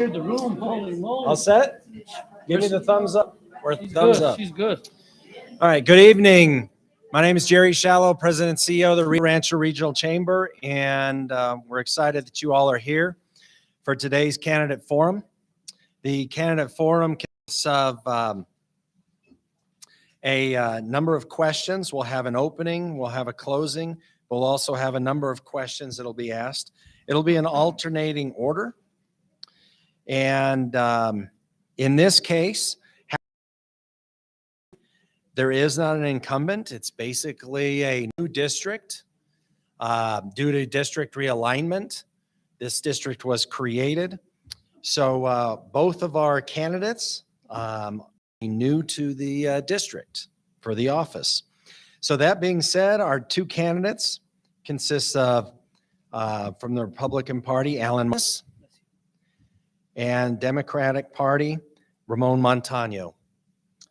The room, holy moly. All set? Give me the thumbs up or thumbs up. She's good. All right, good evening. My name is Jerry Shallow, President and CEO of the Rancho Regional Chamber, and we're excited that you all are here for today's candidate forum. The candidate forum consists of a number of questions. We'll have an opening, we'll have a closing. We'll also have a number of questions that'll be asked. It'll be an alternating order. And in this case, there is not an incumbent. It's basically a new district due to district realignment. This district was created. So both of our candidates are new to the district for the office. So that being said, our two candidates consist of, from the Republican Party, Alan Moss, and Democratic Party, Ramon Montano.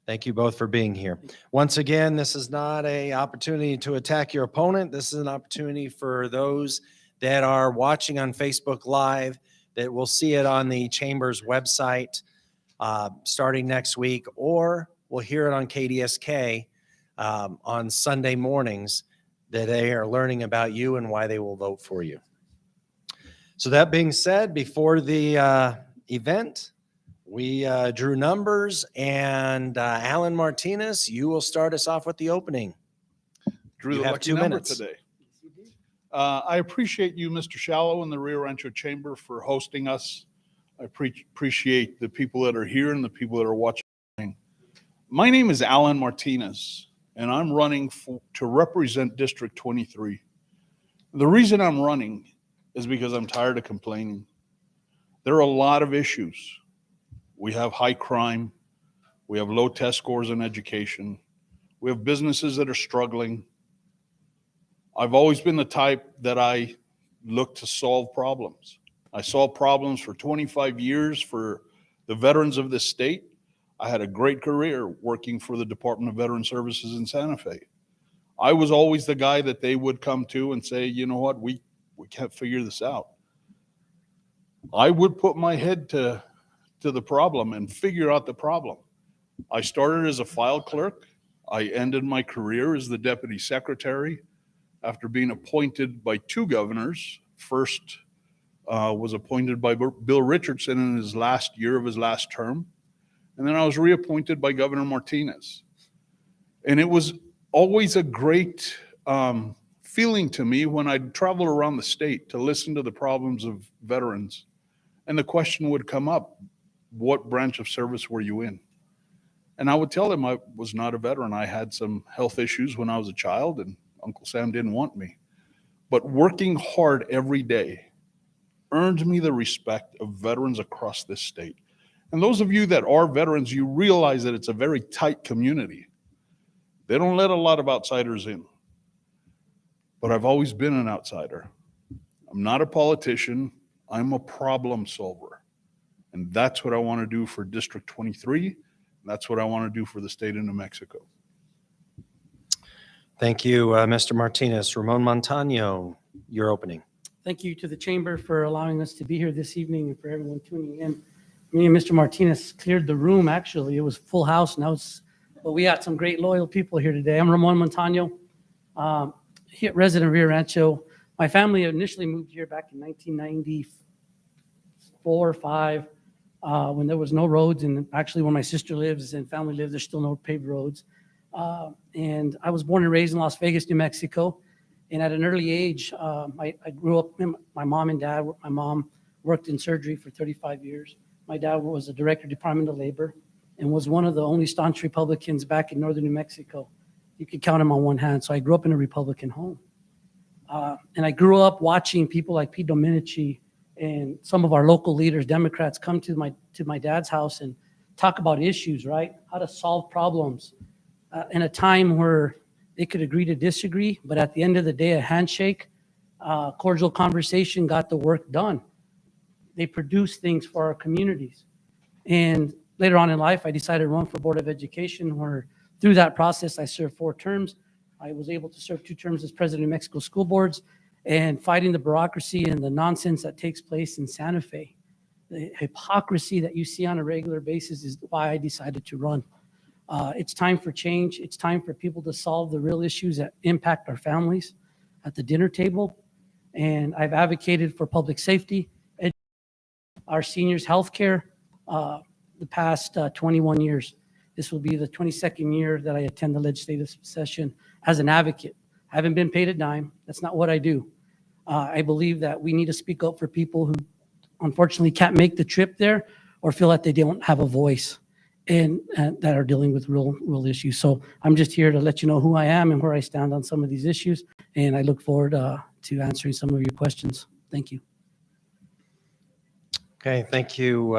Thank you both for being here. Once again, this is not an opportunity to attack your opponent. This is an opportunity for those that are watching on Facebook Live that will see it on the Chamber's website starting next week, or we'll hear it on KDSK on Sunday mornings, that they are learning about you and why they will vote for you. So that being said, before the event, we drew numbers, and Alan Martinez, you will start us off with the opening. Drew You the have lucky 2 number minutes. today. I appreciate you, Mr. Shallow, and the Rio Rancho Chamber for hosting us. I appreciate the people that are here and the people that are watching. My name is Alan Martinez, and I'm running to represent District 23. The reason I'm running is because I'm tired of complaining. There are a lot of issues. We have high crime. We have low test scores in education. We have businesses that are struggling. I've always been the type that I look to solve problems. I solved problems for 25 years for the veterans of this state. I had a great career working for the Department of Veteran Services in Santa Fe. I was always the guy that they would come to and say, you know what, we can't figure this out. I would put my head to the problem and figure out the problem. I started as a file clerk. I ended my career as the deputy secretary after being appointed by two governors. First was appointed by Bill Richardson in his last year of his last term. And then I was reappointed by Governor Martinez. And it was always a great feeling to me when I'd travel around the state to listen to the problems of veterans. And the question would come up, what branch of service were you in? And I would tell them I was not a veteran. I had some health issues when I was a child, and Uncle Sam didn't want me. But working hard every day earned me the respect of veterans across this state. And those of you that are veterans, you realize that it's a very tight community. They don't let a lot of outsiders in. But I've always been an outsider. I'm not a politician. I'm a problem solver. And that's what I want to do for District 23. And that's what I want to do for the state of New Mexico. Thank you, Mr. Martinez. Ramon Montano, your opening. Thank you to the Chamber for allowing us to be here this evening and for everyone tuning in. Me and Mr. Martinez cleared the room, actually. It was full house, but we got some great loyal people here today. I'm Ramon Montano, resident of Rio Rancho. My family initially moved here back in 1994 or 5 when there was no roads, and actually where my sister lives and family lives, there's still no paved roads. And I was born and raised in Las Vegas, New Mexico. And at an early age, I grew up, my mom and dad, my mom worked in surgery for 35 years. My dad was the director of Department of Labor and was one of the only staunch Republicans back in northern New Mexico. You could count them on one hand. So I grew up in a Republican home. And I grew up watching people like Pete Domenici and some of our local leaders, Democrats, come to my dad's house and talk about issues, right? How to solve problems in a time where they could agree to disagree, but at the end of the day, a handshake, cordial conversation got the work done. They produce things for our communities. And later on in life, I decided to run for Board of Education, where through that process, I served 4 terms. I was able to serve 2 terms as president of Mexico School Boards and fighting the bureaucracy and the nonsense that takes place in Santa Fe. The hypocrisy that you see on a regular basis is why I decided to run. It's time for change. It's time for people to solve the real issues that impact our families at the dinner table. And I've advocated for public safety, our seniors' health care, the past 21 years. This will be the 22nd year that I attend the legislative session as an advocate. I haven't been paid a dime. That's not what I do. I believe that we need to speak up for people who unfortunately can't make the trip there or feel that they don't have a voice and that are dealing with real issues. So I'm just here to let you know who I am and where I stand on some of these issues. And I look forward to answering some of your questions. Thank you. Okay, thank you,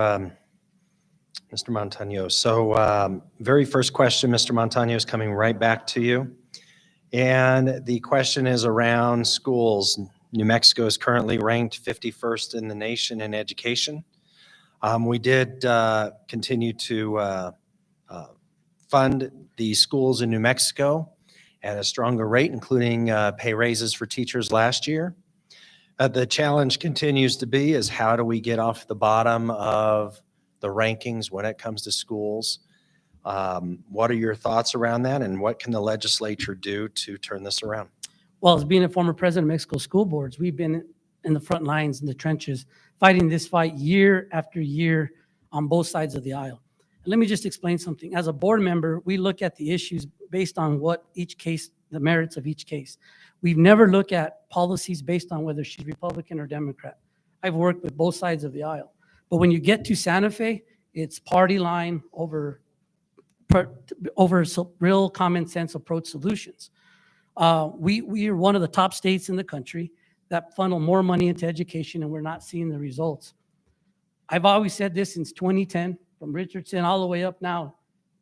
Mr. Montano. So very first question, Mr. Montano, is coming right back to you. And the question is around schools. New Mexico is currently ranked 51st in the nation in education. We did continue to fund the schools in New Mexico at a stronger rate, including pay raises for teachers last year. The challenge continues to be is how do we get off the bottom of the rankings when it comes to schools? What are your thoughts around that, and what can the legislature do to turn this around? Well, as being a former president of Mexico school boards, we've been in the front lines, in the trenches, fighting this fight year after year on both sides of the aisle. And let me just explain something. As a board member, we look at the issues based on what each case, the merits of each case. We've never looked at policies based on whether she's Republican or Democrat. I've worked with both sides of the aisle. But when you get to Santa Fe, it's party line over real common sense approach solutions. We are one of the top states in the country that funnel more money into education, and we're not seeing the results. I've always said this since 2010, from Richardson all the way up now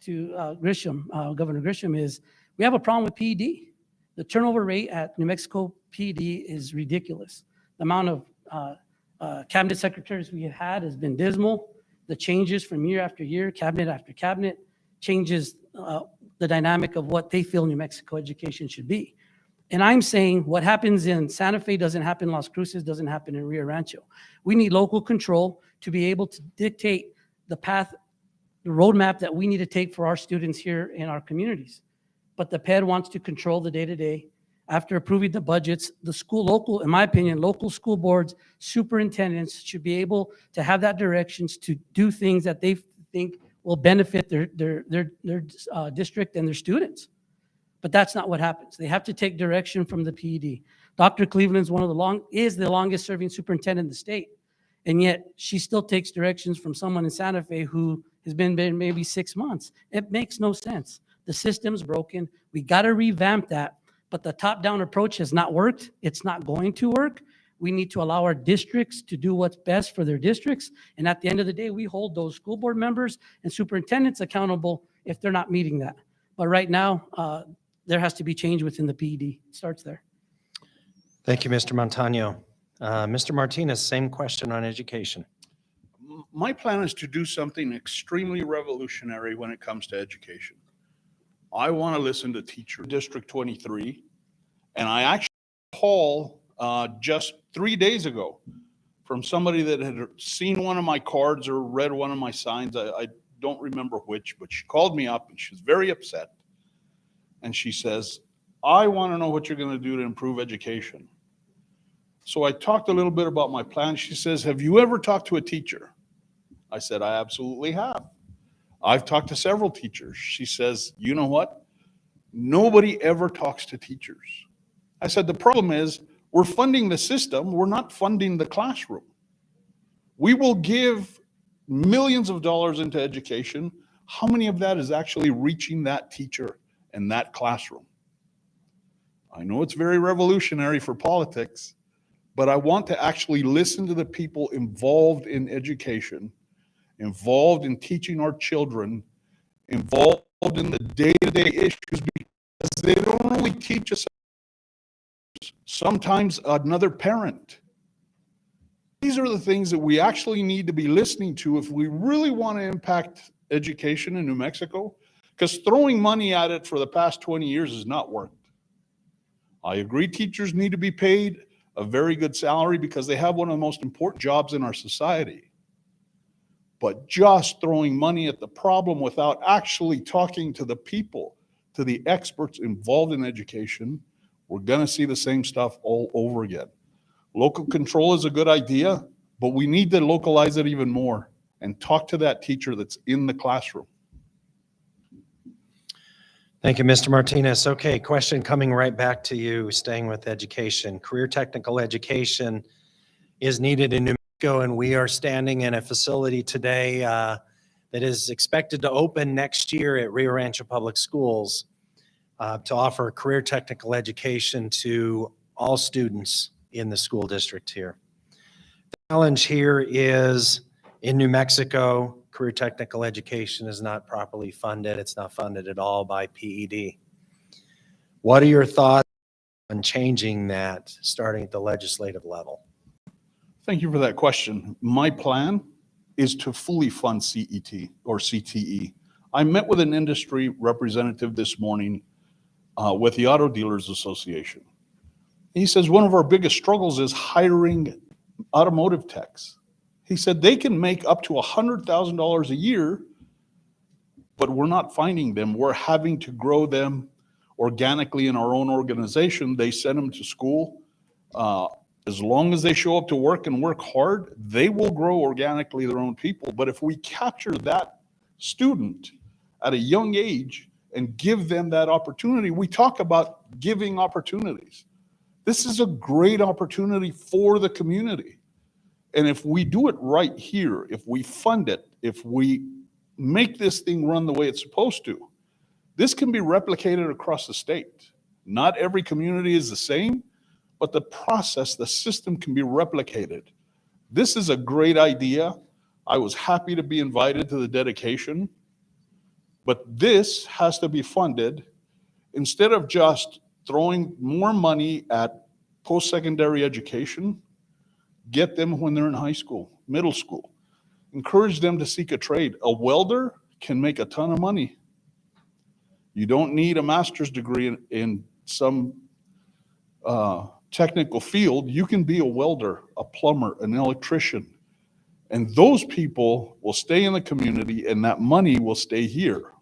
to Grisham, Governor Grisham, is we have a problem with PED. The turnover rate at New Mexico PED is ridiculous. The amount of cabinet secretaries we have had has been dismal. The changes from year after year, cabinet after cabinet, changes the dynamic of what they feel New Mexico education should be. And I'm saying what happens in Santa Fe doesn't happen in Las Cruces, doesn't happen in Rio Rancho. We need local control to be able to dictate the path, the roadmap that we need to take for our students here in our communities. But the PED wants to control the day-to-day. After approving the budgets, the local, in my opinion, local school boards, superintendents should be able to have that directions to do things that they think will benefit their district and their students. But that's not what happens. They have to take direction from the PED. Dr. Cleveland's is the longest serving superintendent in the state. And yet she still takes directions from someone in Santa Fe who has been maybe 6 months. It makes no sense. The system's broken. We got to revamp that. But the top-down approach has not worked. It's not going to work. We need to allow our districts to do what's best for their districts. And at the end of the day, we hold those school board members and superintendents accountable if they're not meeting that. But right now, there has to be change within the PED. It starts there. Thank you, Mr. Montano. Mr. Martinez, same question on education. My plan is to do something extremely revolutionary when it comes to education. I want to listen to teacher District 23, and I actually call just 3 days ago from somebody that had seen one of my cards or read one of my signs. I don't remember which, but she called me up and she was very upset. And she says, I want to know what you're going to do to improve education. So I talked a little bit about my plan. She says, have you ever talked to a teacher? I said, I absolutely have. I've talked to several teachers. She says, you know what? Nobody ever talks to teachers. I said, the problem is we're funding the system. We're not funding the classroom. We will give millions of dollars into education. How many of that is actually reaching that teacher and that classroom? I know it's very revolutionary for politics, but I want to actually listen to the people involved in education, involved in teaching our children, involved in the day-to-day issues, because they don't only teach us, sometimes another parent. These are the things that we actually need to be listening to if we really want to impact education in New Mexico, because throwing money at it for the past 20 years has not worked. I agree teachers need to be paid a very good salary because they have one of the most important jobs in our society. But just throwing money at the problem without actually talking to the people, to the experts involved in education, we're going to see the same stuff all over again. Local control is a good idea, but we need to localize it even more and talk to that teacher that's in the classroom. Thank you, Mr. Martinez. Okay, question coming right back to you, staying with education. Career technical education is needed in New Mexico, and we are standing in a facility today that is expected to open next year at Rio Rancho Public Schools to offer career technical education to all students in the school district here. The challenge here is in New Mexico, career technical education is not properly funded. It's not funded at all by PED. What are your thoughts on changing that, starting at the legislative level? Thank you for that question. My plan is to fully fund CET or CTE. I met with an industry representative this morning with the Auto Dealers Association. He says one of our biggest struggles is hiring automotive techs. He said they can make up to $100,000 a year, but we're not finding them. We're having to grow them organically in our own organization. They send them to school. As long as they show up to work and work hard, they will grow organically their own people. But if we capture that student at a young age and give them that opportunity, we talk about giving opportunities. This is a great opportunity for the community. And if we do it right here, if we fund it, if we make this thing run the way it's supposed to, this can be replicated across the state. Not every community is the same, but the process, the system can be replicated. This is a great idea. I was happy to be invited to the dedication, but this has to be funded instead of just throwing more money at post-secondary education. Get them when they're in high school, middle school. Encourage them to seek a trade. A welder can make a ton of money. You don't need a master's degree in some technical field. You can be a welder, a plumber, an electrician. And those people will stay in the community and that money will stay here.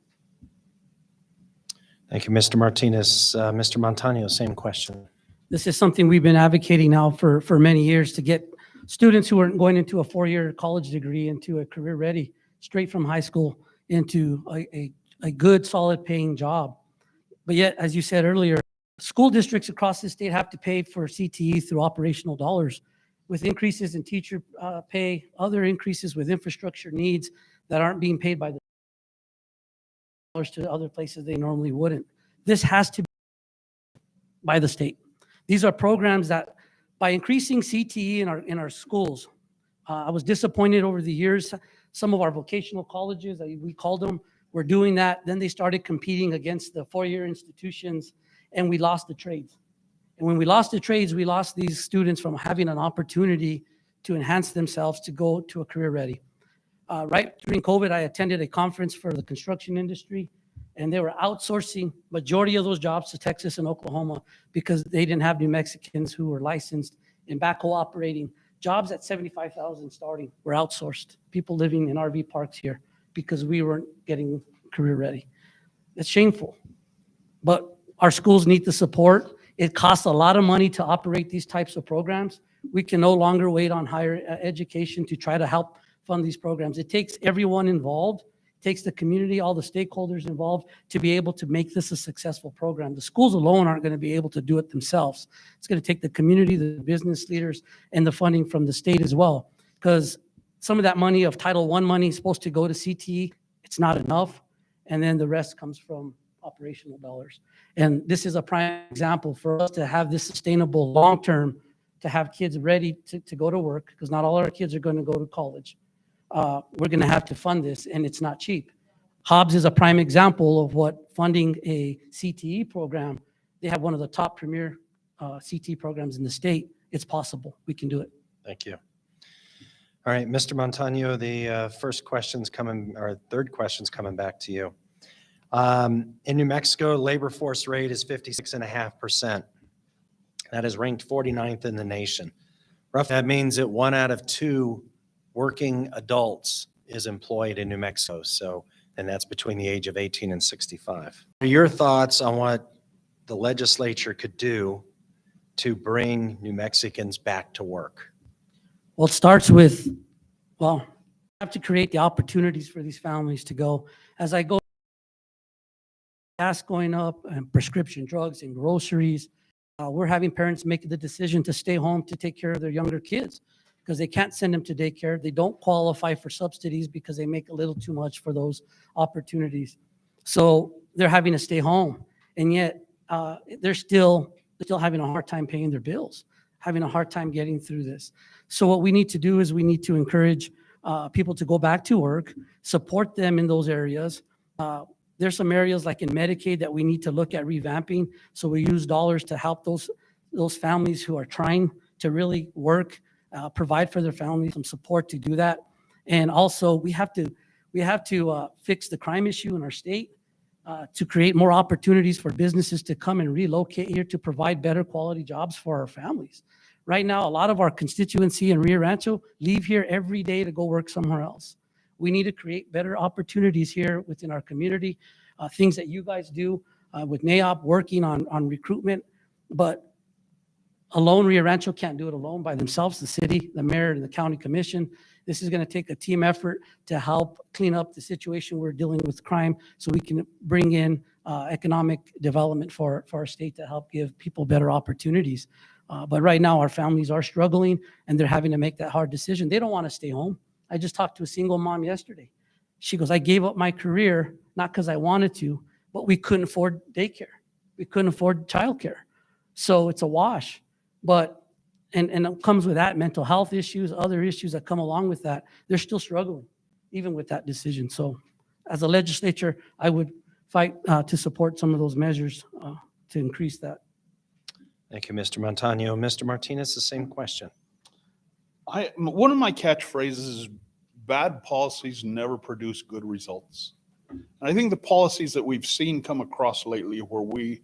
Thank you, Mr. Martinez. Mr. Montano, same question. This is something we've been advocating now for many years, to get students who are going into a four-year college degree into a career ready, straight from high school into a good, solid paying job. But yet, as you said earlier, school districts across the state have to pay for CTE through operational dollars, with increases in teacher pay, other increases with infrastructure needs that aren't being paid by the dollars to other places they normally wouldn't. This has to be by the state. These are programs that, by increasing CTE in our schools, I was disappointed over the years. Some of our vocational colleges, we called them, were doing that. Then they started competing against the four-year institutions, and we lost the trades. And when we lost the trades, we lost these students from having an opportunity to enhance themselves to go to a career ready. Right during COVID, I attended a conference for the construction industry, and they were outsourcing majority of those jobs to Texas and Oklahoma because they didn't have New Mexicans who were licensed in backhoe operating. Jobs at $75,000 starting were outsourced. People living in RV parks here because we weren't getting career ready. It's shameful, but our schools need the support. It costs a lot of money to operate these types of programs. We can no longer wait on higher education to try to help fund these programs. It takes everyone involved. Takes the community, all the stakeholders involved to be able to make this a successful program. The schools alone aren't going to be able to do it themselves. It's going to take the community, the business leaders, and the funding from the state as well. Because some of that money of Title I money is supposed to go to CTE. It's not enough. And then the rest comes from operational dollars. And this is a prime example for us to have this sustainable long-term, to have kids ready to go to work, because not all our kids are going to go to college. We're going to have to fund this, and it's not cheap. Hobbs is a prime example of what funding a CTE program. They have one of the top premier CTE programs in the state. It's possible. We can do it. Thank you. All right, Mr. Montano, the first question's coming, or third question's coming back to you. In New Mexico, labor force rate is 56.5%. That is ranked 49th in the nation. Roughly, that means that 1 out of 2 working adults is employed in New Mexico. So, and that's between the age of 18 and 65. Your thoughts on what the legislature could do to bring New Mexicans back to work? Well, it starts with, well, we have to create the opportunities for these families to go. As I go, gas going up and prescription drugs and groceries, we're having parents make the decision to stay home to take care of their younger kids because they can't send them to daycare. They don't qualify for subsidies because they make a little too much for those opportunities. So they're having to stay home. And yet they're still having a hard time paying their bills, having a hard time getting through this. So what we need to do is we need to encourage people to go back to work, support them in those areas. There's some areas like in Medicaid that we need to look at revamping. So we use dollars to help those families who are trying to really work, provide for their families some support to do that. And also we have to fix the crime issue in our state to create more opportunities for businesses to come and relocate here to provide better quality jobs for our families. Right now, a lot of our constituency in Rio Rancho leave here every day to go work somewhere else. We need to create better opportunities here within our community, things that you guys do with NAOP working on recruitment. But alone, Rio Rancho can't do it alone by themselves, the city, the mayor, and the county commission. This is going to take a team effort to help clean up the situation we're dealing with crime so we can bring in economic development for our state to help give people better opportunities. But right now, our families are struggling, and they're having to make that hard decision. They don't want to stay home. I just talked to a single mom yesterday. She goes, I gave up my career, not because I wanted to, but we couldn't afford daycare. We couldn't afford childcare. So it's a wash. But, and it comes with that, mental health issues, other issues that come along with that. They're still struggling, even with that decision. So as a legislature, I would fight to support some of those measures to increase that. Thank you, Mr. Montano. Mr. Martinez, the same question. One of my catchphrases is bad policies never produce good results. And I think the policies that we've seen come across lately where we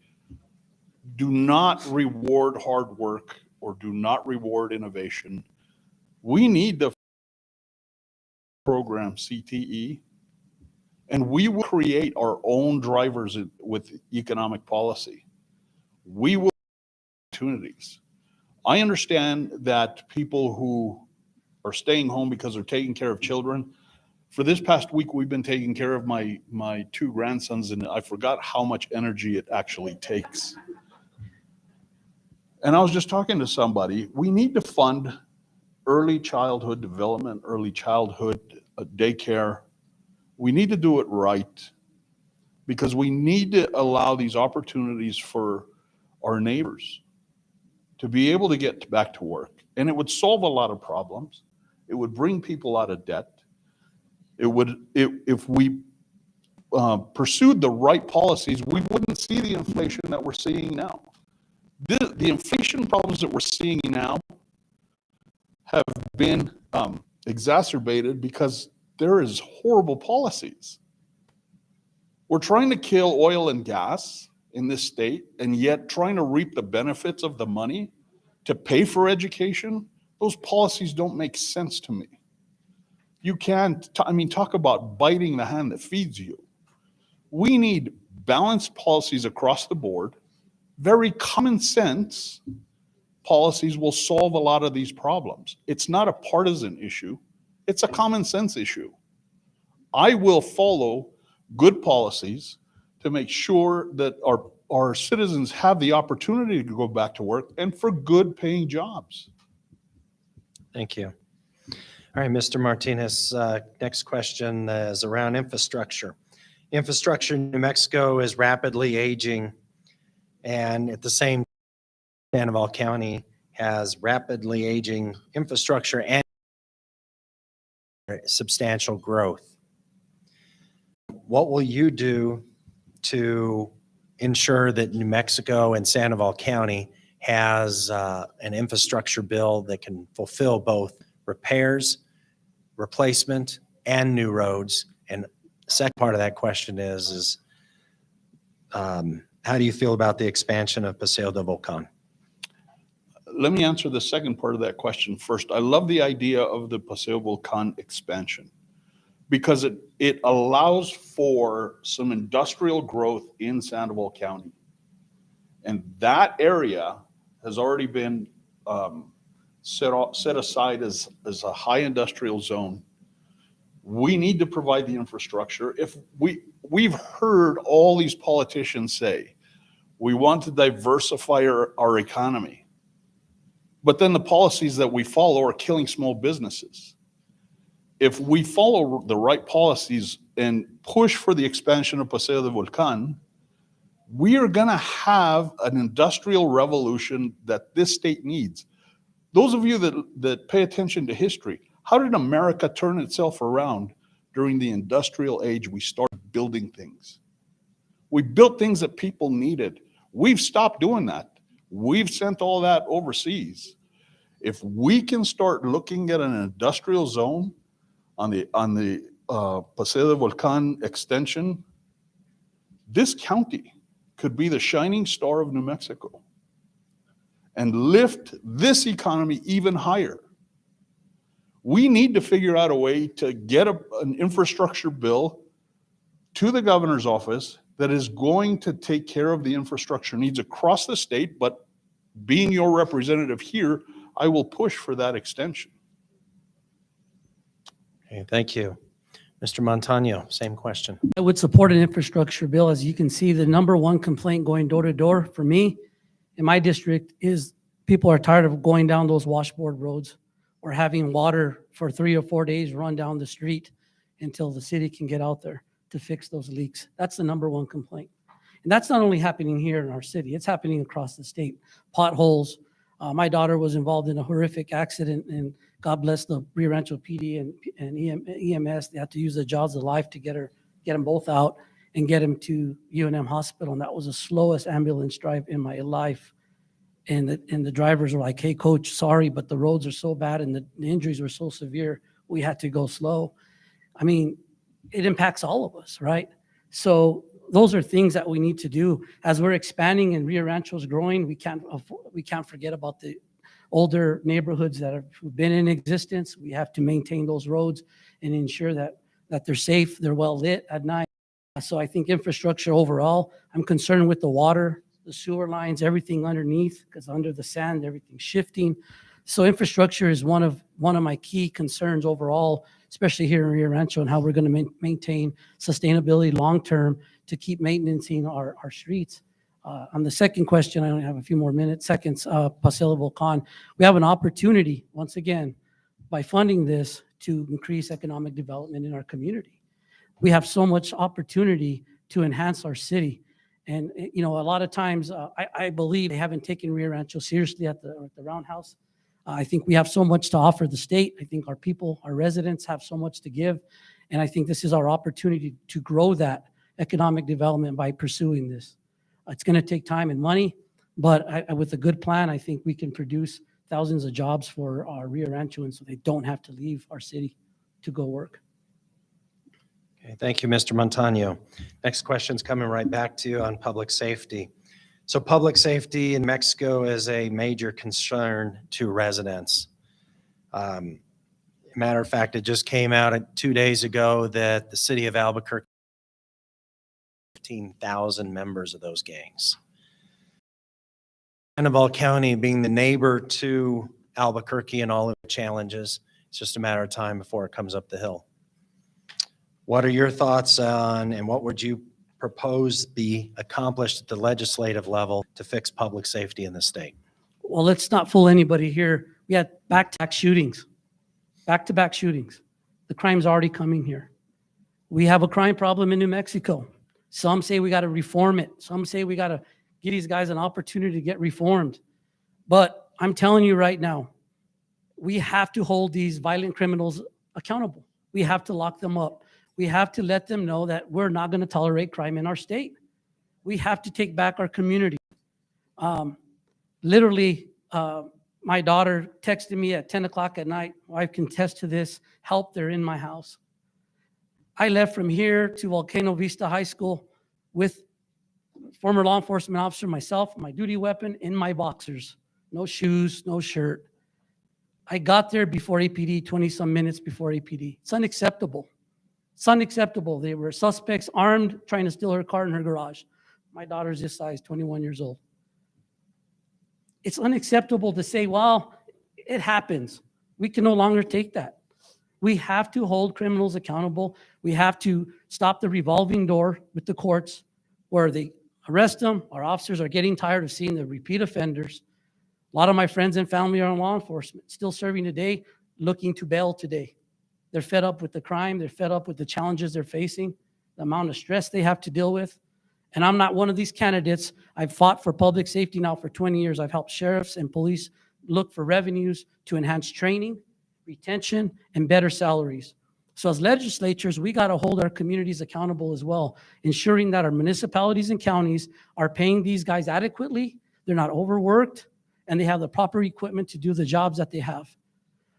do not reward hard work or do not reward innovation, we need the program CTE, and we will create our own drivers with economic policy. We will opportunities. I understand that people who are staying home because they're taking care of children. For this past week, we've been taking care of my two grandsons, and I forgot how much energy it actually takes. And I was just talking to somebody. We need to fund early childhood development, early childhood daycare. We need to do it right because we need to allow these opportunities for our neighbors to be able to get back to work. And it would solve a lot of problems. It would bring people out of debt. It would, if we pursued the right policies, we wouldn't see the inflation that we're seeing now. The inflation problems that we're seeing now have been exacerbated because there is horrible policies. We're trying to kill oil and gas in this state, and yet trying to reap the benefits of the money to pay for education. Those policies don't make sense to me. You can't, talk about biting the hand that feeds you. We need balanced policies across the board. Very common sense policies will solve a lot of these problems. It's not a partisan issue. It's a common sense issue. I will follow good policies to make sure that our citizens have the opportunity to go back to work and for good paying jobs. Thank you. All right, Mr. Martinez, next question is around infrastructure. Infrastructure in New Mexico is rapidly aging, and at the same time, Sandoval County has rapidly aging infrastructure and substantial growth. What will you do to ensure that New Mexico and Sandoval County has an infrastructure bill that can fulfill both repairs, replacement, and new roads? And the second part of that question is how do you feel about the expansion of Paseo de Volcan? Let me answer the second part of that question first. I love the idea of the Paseo Volcan expansion. because it allows for some industrial growth in Sandoval County. And that area has already been set aside as a high industrial zone. We need to provide the infrastructure. If we've heard all these politicians say, we want to diversify our economy, but then the policies that we follow are killing small businesses. If we follow the right policies and push for the expansion of Paseo de Volcan, we are going to have an industrial revolution that this state needs. Those of you that pay attention to history, how did America turn itself around during the industrial age? We started building things. We built things that people needed. We've stopped doing that. We've sent all that overseas. If we can start looking at an industrial zone on the Paseo de Volcan extension, this county could be the shining star of New Mexico and lift this economy even higher. We need to figure out a way to get an infrastructure bill to the governor's office that is going to take care of the infrastructure needs across the state, but being your representative here, I will push for that extension. Okay, thank you. Mr. Montano, same question. I would support an infrastructure bill. As you can see, the number one complaint going door to door for me in my district is people are tired of going down those washboard roads or having water for 3 or 4 days run down the street until the city can get out there to fix those leaks. That's the number one complaint. And that's not only happening here in our city, it's happening across the state. Potholes. My daughter was involved in a horrific accident, and God bless the Rio Rancho PD and EMS. They had to use the jaws of life to get them both out and get them to UNM Hospital. And that was the slowest ambulance drive in my life. And the drivers were like, "Hey, coach, sorry, but the roads are so bad and the injuries were so severe, we had to go slow." I mean, it impacts all of us, right? So those are things that we need to do. As we're expanding and Rio Rancho is growing, we can't forget about the older neighborhoods that have been in existence. We have to maintain those roads and ensure that they're safe, they're well lit at night. So I think infrastructure overall, I'm concerned with the water, the sewer lines, everything underneath, because under the sand, everything's shifting. So infrastructure is one of my key concerns overall, especially here in Rio Rancho, and how we're going to maintain sustainability long-term to keep maintaining our streets. On the second question, I only have a few more seconds, Paseo de Volcan. We have an opportunity, once again, by funding this to increase economic development in our community. We have so much opportunity to enhance our city. And, a lot of times, I believe they haven't taken Rio Rancho seriously at the Roundhouse. I think we have so much to offer the state. I think our people, our residents have so much to give. And I think this is our opportunity to grow that economic development by pursuing this. It's going to take time and money, but with a good plan, I think we can produce thousands of jobs for our Rio Ranchoans so they don't have to leave our city to go work. Okay, thank you, Mr. Montano. Next question's coming right back to you on public safety. So public safety in Mexico is a major concern to residents. Matter of fact, it just came out 2 days ago that the city of Albuquerque 15,000 members of those gangs. Sandoval County being the neighbor to Albuquerque and all of the challenges, it's just a matter of time before it comes up the hill. What are your thoughts on, and what would you propose be accomplished at the legislative level to fix public safety in the state? Well, let's not fool anybody here. We had back-to-back shootings. Back-to-back shootings. The crime's already coming here. We have a crime problem in New Mexico. Some say we got to reform it. Some say we got to give these guys an opportunity to get reformed. But I'm telling you right now, we have to hold these violent criminals accountable. We have to lock them up. We have to let them know that we're not going to tolerate crime in our state. We have to take back our community. Literally, my daughter texted me at 10 o'clock at night. Wife can attest to this. Help, they're in my house. I left from here to Volcano Vista High School with former law enforcement officer, myself, my duty weapon, in my boxers. No shoes, no shirt. I got there before APD, 20-some minutes before APD. It's unacceptable. It's unacceptable. They were suspects armed, trying to steal her car in her garage. My daughter's this size, 21 years old. It's unacceptable to say, well, it happens. We can no longer take that. We have to hold criminals accountable. We have to stop the revolving door with the courts where they arrest them. Our officers are getting tired of seeing the repeat offenders. A lot of my friends and family are in law enforcement, still serving today, looking to bail today. They're fed up with the crime. They're fed up with the challenges they're facing, the amount of stress they have to deal with. And I'm not one of these candidates. I've fought for public safety now for 20 years. I've helped sheriffs and police look for revenues to enhance training, retention, and better salaries. So as legislatures, we got to hold our communities accountable as well, ensuring that our municipalities and counties are paying these guys adequately, they're not overworked, and they have the proper equipment to do the jobs that they have.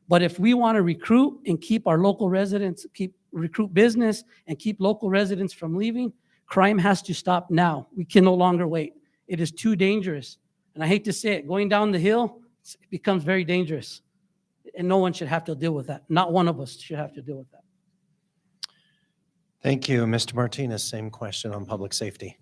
But if we want to recruit and keep our local residents, recruit business and keep local residents from leaving, crime has to stop now. We can no longer wait. It is too dangerous. And I hate to say it, going down the hill, it becomes very dangerous. And no one should have to deal with that. Not one of us should have to deal with that. Thank you. Mr. Martinez, same question on public safety.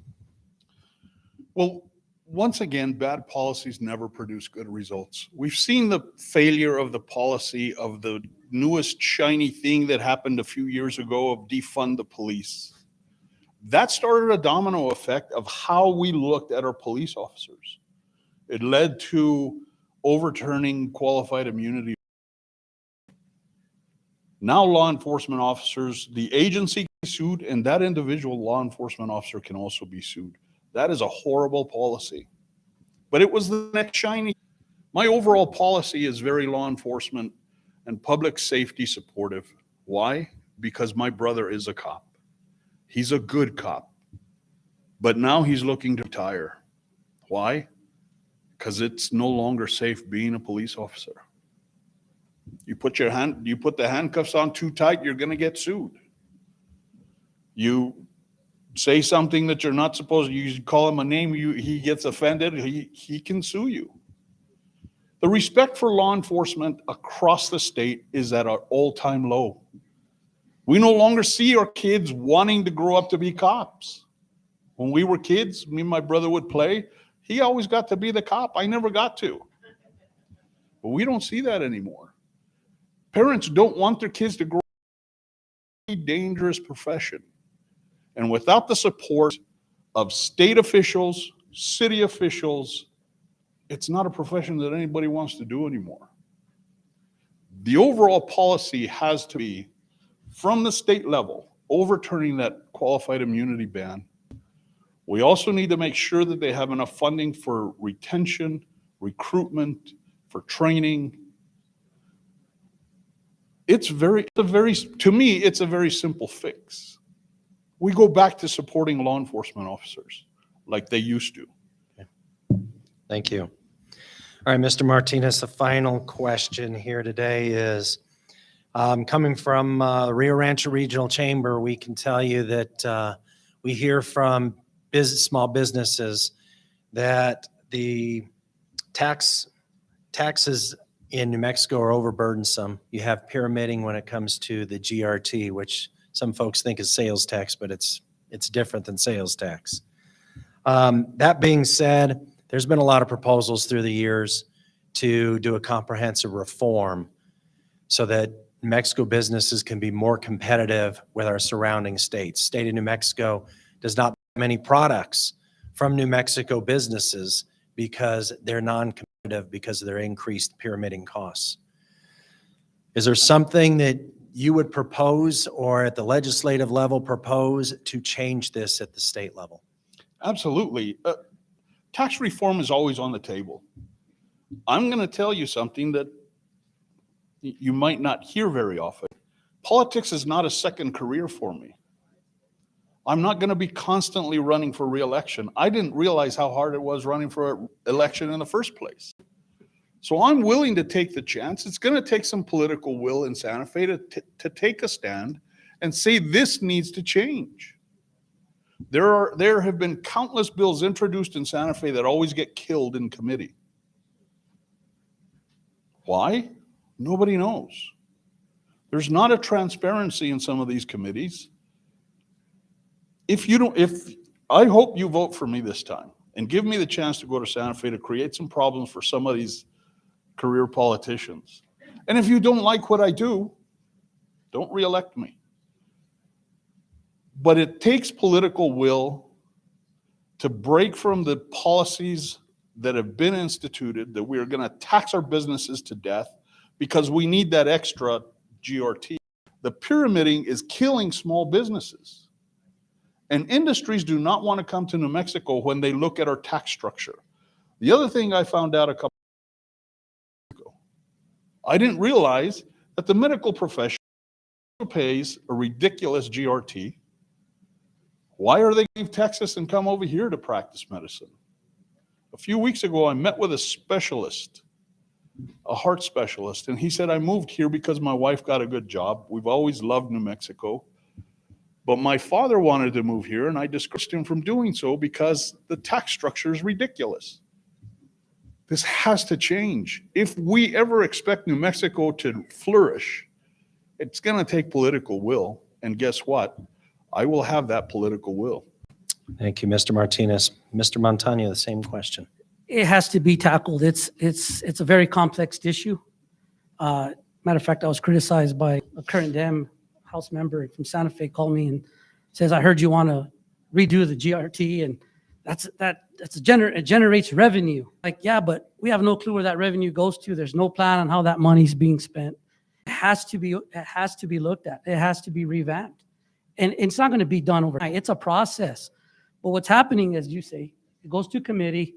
Well, once again, bad policies never produce good results. We've seen the failure of the policy of the newest shiny thing that happened a few years ago of defund the police. That started a domino effect of how we looked at our police officers. It led to overturning qualified immunity. Now law enforcement officers, the agency can be sued, and that individual law enforcement officer can also be sued. That is a horrible policy. But it was the next shiny. My overall policy is very law enforcement and public safety supportive. Why? Because my brother is a cop. He's a good cop. But now he's looking to retire. Why? Because it's no longer safe being a police officer. You put the handcuffs on too tight, you're going to get sued. You say something that you're not supposed to, you call him a name, he gets offended, he can sue you. The respect for law enforcement across the state is at an all-time low. We no longer see our kids wanting to grow up to be cops. When we were kids, me and my brother would play. He always got to be the cop. I never got to. But we don't see that anymore. Parents don't want their kids to grow up in a dangerous profession. And without the support of state officials, city officials, it's not a profession that anybody wants to do anymore. The overall policy has to be, from the state level, overturning that qualified immunity ban. We also need to make sure that they have enough funding for retention, recruitment, for training. To me, it's a very simple fix. We go back to supporting law enforcement officers like they used to. Thank you. All right, Mr. Martinez, the final question here today is, coming from Rio Rancho Regional Chamber, we can tell you that we hear from small businesses that the taxes in New Mexico are overburdensome. You have pyramiding when it comes to the GRT, which some folks think is sales tax, but it's different than sales tax. That being said, there's been a lot of proposals through the years to do a comprehensive reform so that New Mexico businesses can be more competitive with our surrounding states. State of New Mexico does not have many products from New Mexico businesses because they're non-competitive because of their increased pyramiding costs. Is there something that you would propose or at the legislative level propose to change this at the state level? Absolutely. Tax reform is always on the table. I'm going to tell you something that you might not hear very often. Politics is not a second career for me. I'm not going to be constantly running for re-election. I didn't realize how hard it was running for election in the first place. So I'm willing to take the chance. It's going to take some political will in Santa Fe to take a stand and say this needs to change. There have been countless bills introduced in Santa Fe that always get killed in committee. Why? Nobody knows. There's not a transparency in some of these committees. If I hope you vote for me this time and give me the chance to go to Santa Fe to create some problems for some of these career politicians. And if you don't like what I do, don't reelect me. But it takes political will to break from the policies that have been instituted, that we are going to tax our businesses to death because we need that extra GRT. The pyramiding is killing small businesses. And industries do not want to come to New Mexico when they look at our tax structure. The other thing I found out a couple of years ago, I didn't realize that the medical profession pays a ridiculous GRT. Why are they leave Texas and come over here to practice medicine? A few weeks ago, I met with a specialist, a heart specialist, and he said, I moved here because my wife got a good job. We've always loved New Mexico. But my father wanted to move here, and I discouraged him from doing so because the tax structure is ridiculous. This has to change. If we ever expect New Mexico to flourish, it's going to take political will. And guess what? I will have that political will. Thank you, Mr. Martinez. Mr. Montano, the same question. It has to be tackled. It's a very complex issue. Matter of fact, I was criticized by a current Dem House member from Santa Fe, called me and says, I heard you want to redo the GRT, and it generates revenue. Like, yeah, but we have no clue where that revenue goes to. There's no plan on how that money's being spent. It has to be looked at. It has to be revamped. And it's not going to be done overnight. It's a process. But what's happening, as you say, it goes to committee.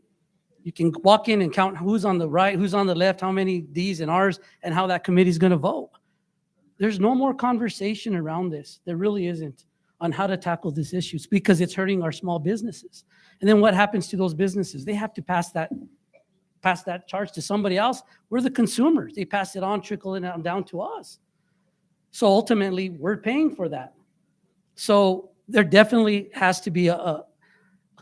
You can walk in and count who's on the right, who's on the left, how many D's and R's, and how that committee is going to vote. There's no more conversation around this. There really isn't on how to tackle this issue. It's because it's hurting our small businesses. And then what happens to those businesses? They have to pass that charge to somebody else. We're the consumers. They pass it on, trickle it down to us. So ultimately, we're paying for that. So there definitely has to be a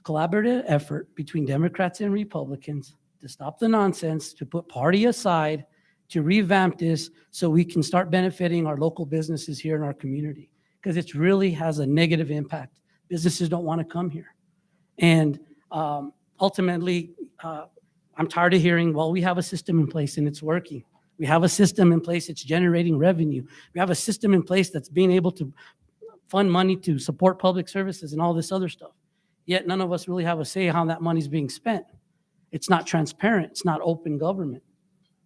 collaborative effort between Democrats and Republicans to stop the nonsense, to put party aside, to revamp this so we can start benefiting our local businesses here in our community, because it really has a negative impact. Businesses don't want to come here. And ultimately, I'm tired of hearing, well, we have a system in place and it's working. We have a system in place that's generating revenue. We have a system in place that's being able to fund money to support public services and all this other stuff. Yet none of us really have a say how that money's being spent. It's not transparent. It's not open government.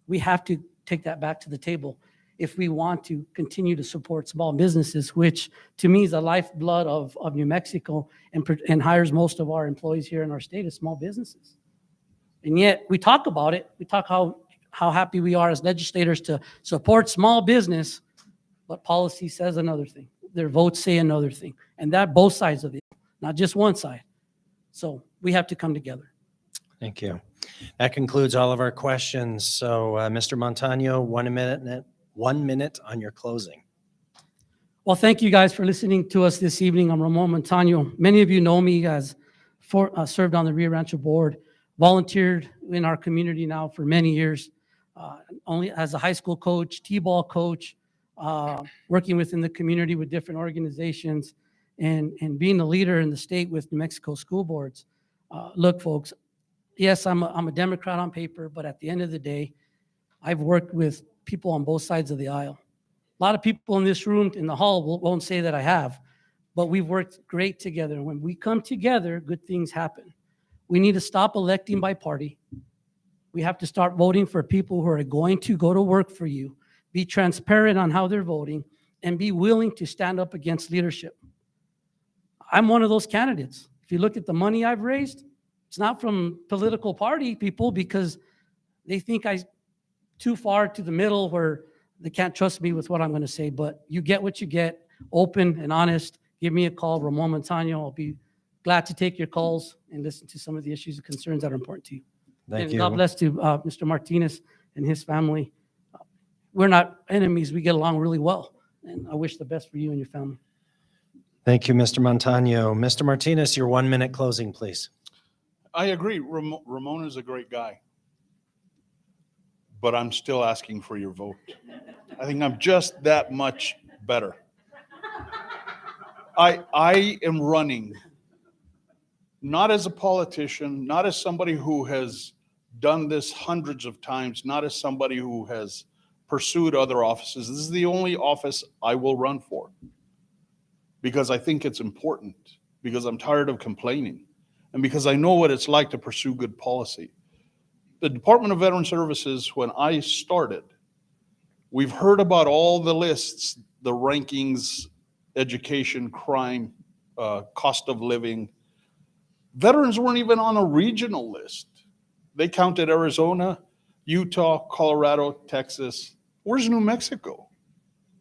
We have to take that back to the table if we want to continue to support small businesses, which to me is the lifeblood of New Mexico and hires most of our employees here in our state as small businesses. And yet we talk about it. We talk how happy we are as legislators to support small business, but policy says another thing. Their votes say another thing. And that both sides of it, not just one side. So we have to come together. Thank you. That concludes all of our questions. So, Mr. Montano, 1 minute on your closing. Well, thank you guys for listening to us this evening. I'm Ramon Montano. Many of you know me as served on the Rio Rancho board, volunteered in our community now for many years, only as a high school coach, t-ball coach, working within the community with different organizations, and being a leader in the state with New Mexico school boards. Look, folks, yes, I'm a Democrat on paper, but at the end of the day, I've worked with people on both sides of the aisle. A lot of people in this room, in the hall, won't say that I have, but we've worked great together. When we come together, good things happen. We need to stop electing by party. We have to start voting for people who are going to go to work for you, be transparent on how they're voting, and be willing to stand up against leadership. I'm one of those candidates. If you look at the money I've raised, it's not from political party people because they think I'm too far to the middle where they can't trust me with what I'm going to say. But you get what you get, open and honest. Give me a call, Ramon Montano. I'll be glad to take your calls and listen to some of the issues and concerns that are important to you. Thank And you. God bless to Mr. Martinez and his family. We're not enemies. We get along really well. And I wish the best for you and your family. Thank you, Mr. Montano. Mr. Martinez, your 1 minute closing, please. I agree. Ramon is a great guy. But I'm still asking for your vote. I think I'm just that much better. I am running not as a politician, not as somebody who has done this hundreds of times, not as somebody who has pursued other offices. This is the only office I will run for because I think it's important, because I'm tired of complaining, and because I know what it's like to pursue good policy. The Department of Veteran Services, when I started, we've heard about all the lists, the rankings, education, crime, cost of living. Veterans weren't even on a regional list. They counted Arizona, Utah, Colorado, Texas. Where's New Mexico?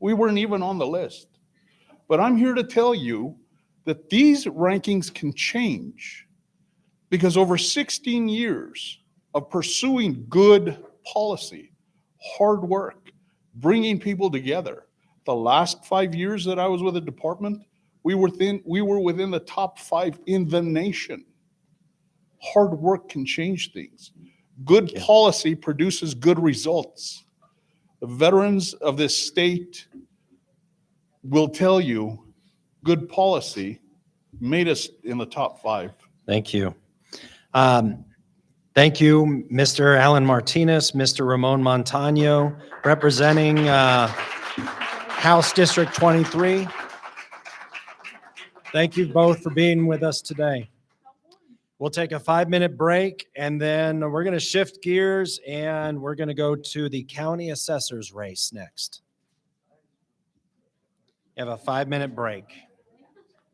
We weren't even on the list. But I'm here to tell you that these rankings can change because over 16 years of pursuing good policy, hard work, bringing people together, the last 5 years that I was with the department, we were within the top 5 in the nation. Hard work can change things. Good policy produces good results. The veterans of this state will tell you good policy made us in the top 5. Thank you. Thank you, Mr. Alan Martinez, Mr. Ramon Montano, representing House District 23. Thank you both for being with us today. We'll take a 5-minute break, and then we're going to shift gears, and we're going to go to the county assessor's race next. You have a 5-minute break.